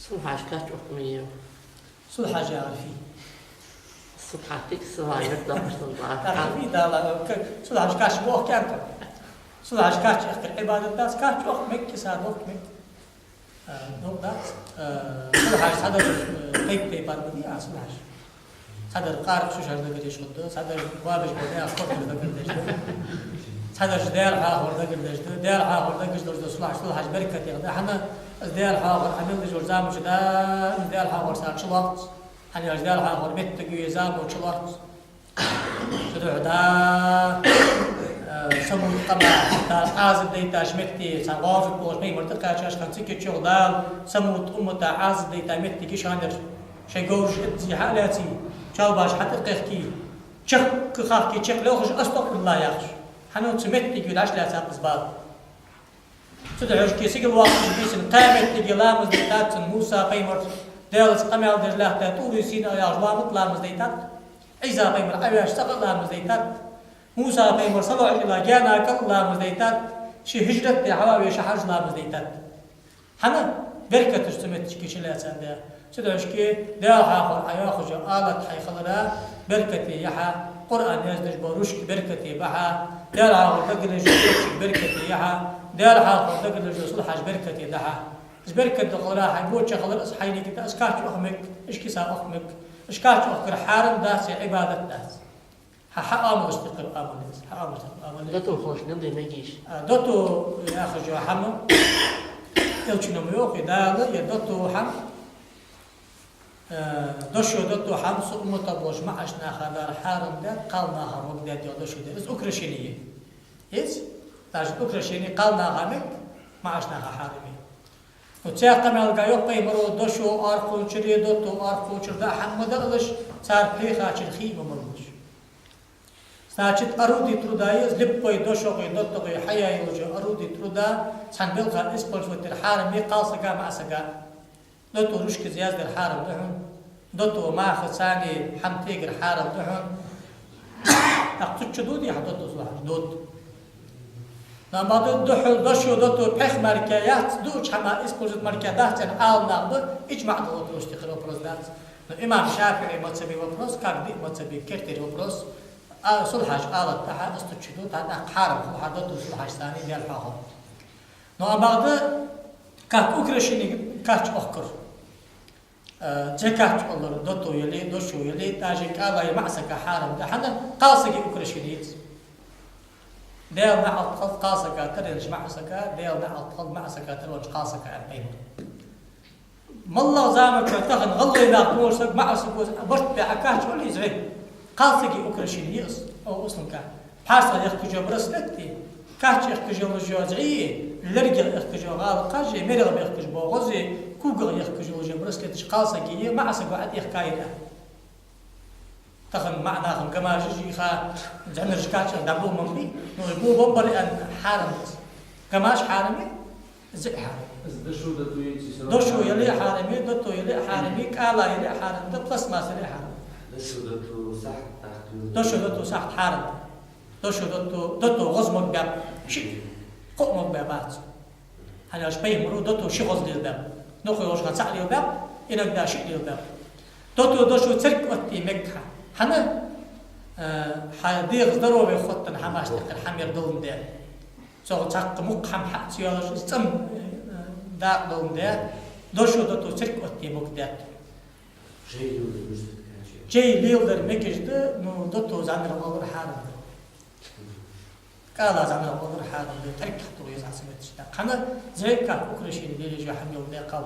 صبح kaç okumuyor. صلح عارفي Subhatik sıvayır dağıştırlar. تعرفي ده صلح كاش بوه كانت صلح كاش اخر عبادة داس كاش اوه مك ساد اوه مك نو داس صلح هذا تيك بيبر بدي صلح هذا القارب شو شهر ده قديش خده هذا وابش بدي اخذ ده قديش هذا جدال هاهور ده قديش دال هاهور ده قديش صلح بركة يا احنا دال هاهور عمل لي جرزام جدا دال هاهور ساعة شلط hani ajdar ha hormet güye zamoçular şurada samun qama ta azib deyta şmekti sağaf boş mey mırtıqa çaşkan tiki çoğdal samut ummata azib deyta mekti ki şandır şey gövş etzi halati çalbaş hatıqki çık qaqki çık loğuş astaqbillah yaxş hanut smekti gülaş la saqız bal şurada ki sigil vaqt bisin qametli gilamız deyta Musa peymar Değerli kamel derlahta Turi Sina yağmurlarımız deytat. İsa peygamber ayaş saqlarımız deytat. Musa peygamber sallallahu aleyhi ve sellem akıllarımız deytat. Şi hicret de hava ve şahırlarımız deytat. Hana bereket üstümet kişiler sende. Şöyle daha ayaxuca alat hayxalara bereketi yaha Kur'an yazmış boruş ki bereketi baha. Daha taqlej bereketi yaha. Daha taqlej sulh bereketi daha. زبركة دقورا حيبوت شغل أصحيني كده أسكاش أخمك إيش كيسا أخمك إسكاش أخكر حارم داس عبادة داس حقامل استقر آمل داس حقامل آمل Dötü hoş ne demek iş? دوتو يا أخي جو حمو يوشنو ميوخي دالة يا دوتو حم دوشو دوتو حم سؤمتا بوش معشنا خلال حارم دا قالنا هرب دا ديو دوشو دا إز أكرشينية إز تاجد أكرشيني قالنا هامك معشنا حارمي وتساق قمل قايق بيمرو دوشو أرقو شري دوتو أرقو شردا حمد ألش صار بيخا شرخي ممرمش ساچت أرودي ترودايز لبوي دوشو قي دوتو قي حيا يوجو أرودي ترودا سان بلغا إسبولش وتر حارم يقال سقا مع سقا دوتو رشك زياز در حارم دحون دوتو ماخذ ثاني حمتيقر حارم دحون أقصد شدودي حدوتو صلاح دوت لما دوشو دوتو بخ مركيات دوش حما اسبوجت مركيات عن آل نقد إجماع دوت واشتغل وبروزات الإمام الشافعي مذهبي وبروز كاردي مذهبي كرتي وبروز صلحاش آلت تحت استشهدوا تحت حارب وحدوتو صلحاش ثاني ديال حاهم نو بعد كاك أكرشيني كاش أخكر جكاش الله دوتو يلي دوشو يلي تاجي كالا يمعسك حارب ده حنا قاصقي أكرشينيت ديال مع الطل قاسكا ترنج مع سكا ديال مع الطل مع سكا ترنج قاسكا القيم مالله زامك تغن غلي لا قوسك مع سكوز برت بعكاش ولي زغي قاسكي اوكرشينيس او اسمك حاصل يخكجو برسلتي كاتش يخكجو جوزعي لرجل يخكجو غال قاجي مرغ يخكجو بوغزي كوغر يخكجو برسلتي قاسكي مع سكو عاد يحكايله تخن معناهم كما جي خا زعما رجكاتش دابو ممبي نو يبو بمبر ان حارم كماش حارمي زي حارم دوشو يلي حارمي دوتو يلي حارمي كالا يلي حارم ده بلس ما سري حارم دوشو دوتو صح حارم دوشو دوتو غزمك باب شي قومك بابات انا اش بيمرو دوتو شي غز للباب نخو يوش غصع لي الباب انك دا شي لي الباب دوشو ترك وتي مكه حنا حديق ضروري خطن حماش تقل حمير دون ده سو تاق مقحم حق سيالش استم داق دون ده دوشو دوتو ترك وتي مقدات جاي ليلدر مكجد نو دوتو زامر الله حارم قال زامر الله حارم ترك حطو يزعسمت حنا زي كان اكرشي اللي جا حمير ده قال